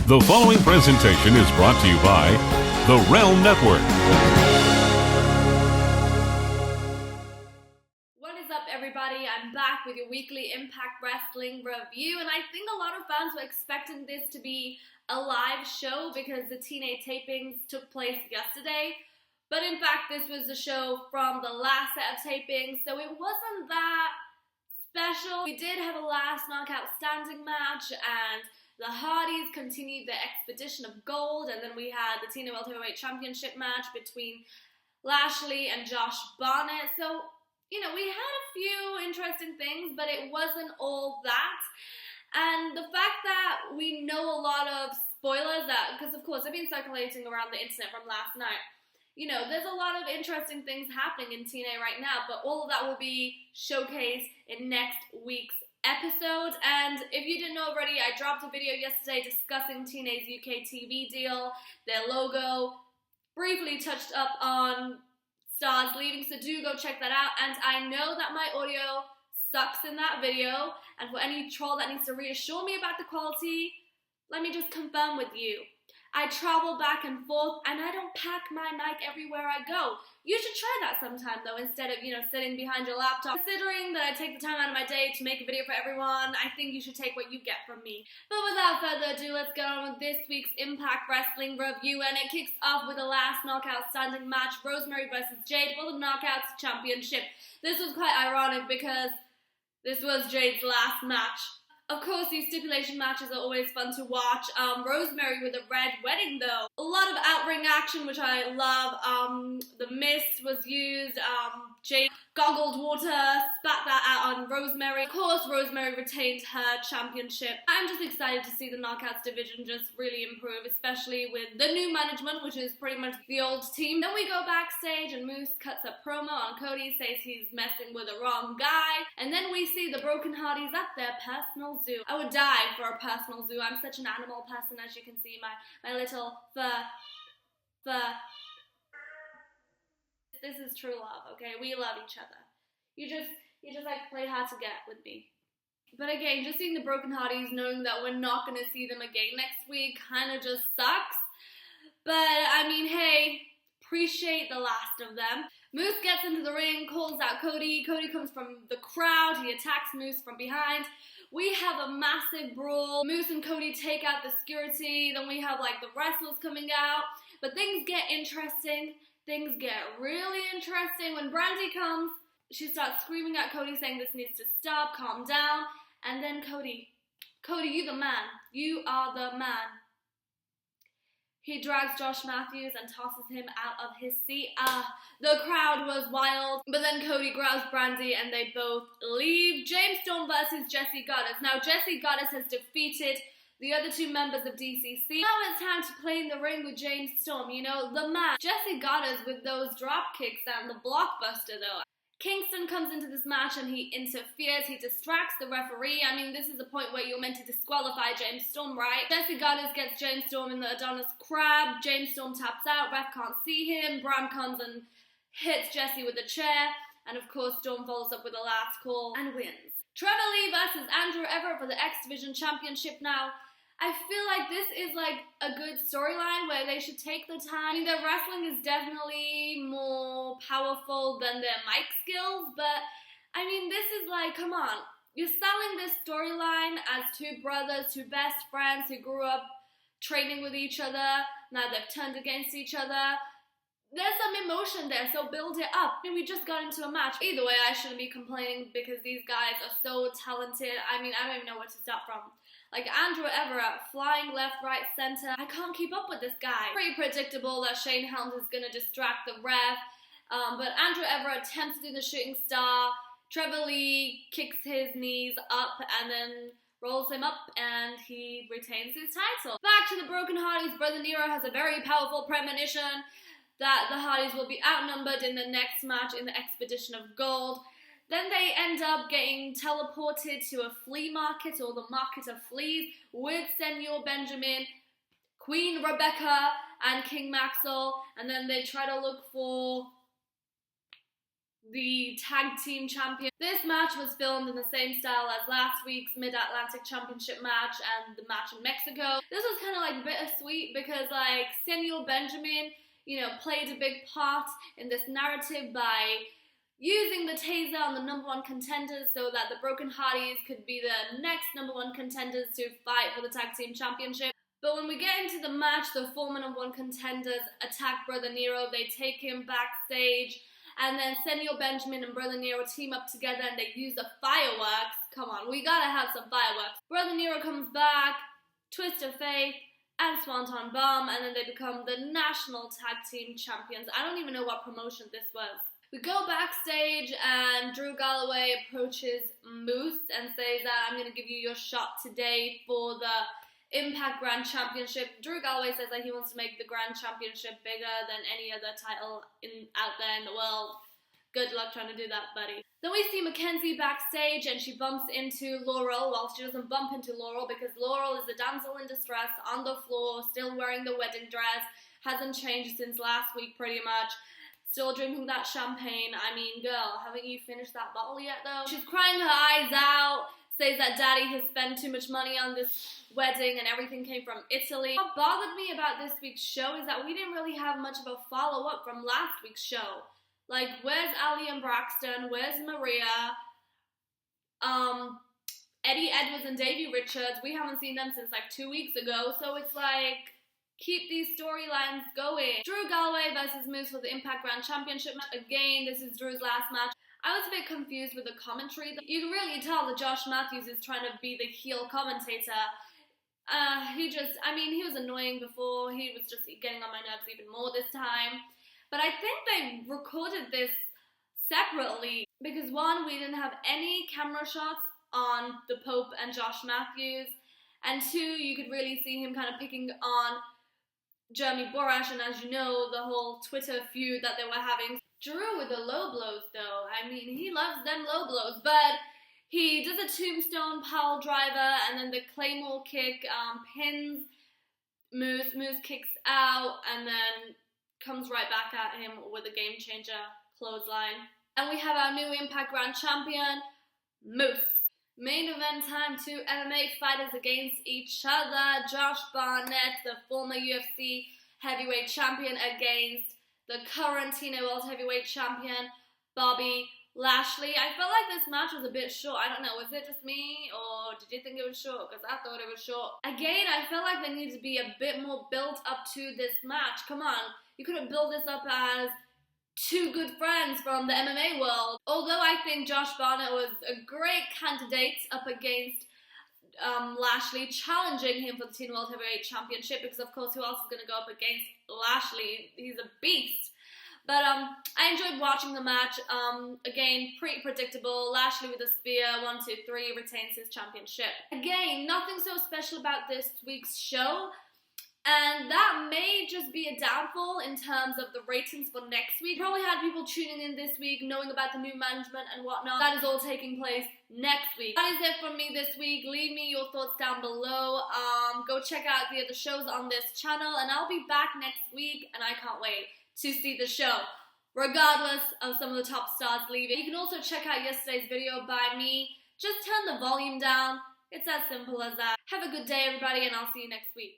The following presentation is brought to you by the Realm Network. What is up, everybody? I'm back with your weekly Impact Wrestling review, and I think a lot of fans were expecting this to be a live show because the TNA tapings took place yesterday. But in fact, this was the show from the last set of tapings, so it wasn't that special. We did have a last knockout standing match, and the Hardys continued their expedition of gold, and then we had the TNA World Heavyweight Championship match between Lashley and Josh Barnett. So, you know, we had a few interesting things, but it wasn't all that. And the fact that we know a lot of spoilers, that because of course they've been circulating around the internet from last night. You know, there's a lot of interesting things happening in TNA right now, but all of that will be showcased in next week's episode. And if you didn't know already, I dropped a video yesterday discussing TNA's UK TV deal, their logo, briefly touched up on stars leaving, so do go check that out. And I know that my audio sucks in that video, and for any troll that needs to reassure me about the quality, let me just confirm with you. I travel back and forth, and I don't pack my mic everywhere I go. You should try that sometime, though, instead of, sitting behind your laptop. Considering that I take the time out of my day to make a video for everyone, I think you should take what you get from me. But without further ado, let's get on with this week's Impact Wrestling review, and it kicks off with the last knockout standing match, Rosemary versus Jade for the Knockouts Championship. This was quite ironic because this was Jade's last match. Of course, these stipulation matches are always fun to watch. Rosemary with a red wedding, though. A lot of out-ring action, which I love. The mist was used. Jade goggled water, spat that out on Rosemary. Of course, Rosemary retained her championship. I'm just excited to see the Knockouts division just really improve, especially with the new management, which is pretty much the old team. Then we go backstage and Moose cuts a promo on Cody, says he's messing with the wrong guy. And then we see the Broken Hardys at their personal zoo. I would die for a personal zoo. I'm such an animal person, as you can see. My little fur. This is true love, okay? We love each other. You just like play hard to get with me. But again, just seeing the Broken Hardys, knowing that we're not going to see them again next week, kind of just sucks. But I mean, hey, appreciate the last of them. Moose gets into the ring, calls out Cody. Cody comes from the crowd. He attacks Moose from behind. We have a massive brawl. Moose and Cody take out the security. Then we have like the wrestlers coming out. But things get interesting. Things get really interesting. When Brandy comes, she starts screaming at Cody saying this needs to stop, calm down. And then Cody, you the man. You are the man. He drags Josh Matthews and tosses him out of his seat. The crowd was wild. But then Cody grabs Brandy and they both leave. James Storm versus Jessie Godderz. Now, Jessie Godderz has defeated the other two members of DCC. Now it's time to play in the ring with James Storm, the man. Jessie Godderz with those drop kicks and the blockbuster, though. Kingston comes into this match and he interferes, he distracts the referee. I mean, this is the point where you're meant to disqualify James Storm, right? Jessie Godderz gets James Storm in the Adonis Crab. James Storm taps out, ref can't see him. Bram comes and hits Jessie with a chair. And of course, Storm follows up with a last call and wins. Trevor Lee versus Andrew Everett for the X Division Championship. Now, I feel like this is like a good storyline where they should take the time. I mean, their wrestling is definitely more powerful than their mic skills, but I mean, this is like, come on. You're selling this storyline as two brothers, two best friends who grew up training with each other. Now they've turned against each other. There's some emotion there, so build it up. I mean, we just got into a match. Either way, I shouldn't be complaining because these guys are so talented. I mean, I don't even know where to start from. Like Andrew Everett, flying left, right, center. I can't keep up with this guy. Pretty predictable that Shane Helms is going to distract the ref. But Andrew Everett attempts to do the shooting star. Trevor Lee kicks his knees up and then rolls him up and he retains his title. Back to the Broken Hardys. Brother Nero has a very powerful premonition that the Hardys will be outnumbered in the next match in the Expedition of Gold. Then they end up getting teleported to a flea market, or the Market of Fleas, with Senor Benjamin, Queen Rebecca, and King Maxwell. And then they try to look for the tag team champion. This match was filmed in the same style as last week's Mid-Atlantic Championship match and the match in Mexico. This was kind of like bittersweet because like Samuel Benjamin, you know, played a big part in this narrative by using the taser on the number one contenders so that the Broken Hardys could be the next number one contenders to fight for the tag team championship. But when we get into the match, the former number one contenders attack Brother Nero. They take him backstage. And then Samuel Benjamin and Brother Nero team up together and they use the fireworks. Come on, we gotta have some fireworks. Brother Nero comes back, Twist of Faith, and Swanton Bomb, and then they become the National Tag Team Champions. I don't even know what promotion this was. We go backstage and Drew Galloway approaches Moose and says that I'm gonna give you your shot today for the Impact Grand Championship. Drew Galloway says that he wants to make the Grand Championship bigger than any other title out there in the world. Good luck trying to do that, buddy. Then we see Mackenzie backstage and she bumps into Laurel. Well, she doesn't bump into Laurel because Laurel is a damsel in distress on the floor, still wearing the wedding dress. Hasn't changed since last week pretty much. Still drinking that champagne. I mean, girl, haven't you finished that bottle yet though? She's crying her eyes out. Says that daddy has spent too much money on this wedding and everything came from Italy. What bothered me about this week's show is that we didn't really have much of a follow-up from last week's show. Like, where's Ali and Braxton? Where's Maria? Eddie Edwards and Davey Richards. We haven't seen them since like 2 weeks ago. So it's like, keep these storylines going. Drew Galloway versus Moose for the Impact Grand Championship match. Again, this is Drew's last match. I was a bit confused with the commentary. You can really tell that Josh Matthews is trying to be the heel commentator. He was annoying before. He was just getting on my nerves even more this time. But I think they recorded this separately because one, we didn't have any camera shots on the Pope and Josh Matthews. And two, you could really see him kind of picking on Jeremy Borash, and as you know, the whole Twitter feud that they were having. Drew with the low blows though. I mean, he loves them low blows, but he does a tombstone pile driver and then the Claymore kick pins Moose. Moose kicks out and then comes right back at him with a game changer clothesline. And we have our new Impact Grand Champion, Moose. Main event time, 2 MMA fighters against each other. Josh Barnett, the former UFC heavyweight champion, against the current TNA World Heavyweight Champion, Bobby Lashley. I felt like this match was a bit short. I don't know, was it just me or did you think it was short? Because I thought it was short. Again, I felt like there needed to be a bit more built up to this match. Come on, you could have built this up as 2 good friends from the MMA world. Although I think Josh Barnett was a great candidate up against Lashley, challenging him for the TNA World Heavyweight Championship, because of course who else is going to go up against Lashley? He's a beast. But I enjoyed watching the match. Again, pretty predictable. Lashley with a spear, 1, 2, 3, retains his championship. Again, nothing so special about this week's show. And that may just be a downfall in terms of the ratings for next week. Probably had people tuning in this week, knowing about the new management and whatnot. That is all taking place next week. That is it from me this week. Leave me your thoughts down below. Go check out the other shows on this channel. And I'll be back next week. And I can't wait to see the show, regardless of some of the top stars leaving. You can also check out yesterday's video by me. Just turn the volume down. It's as simple as that. Have a good day, everybody, and I'll see you next week.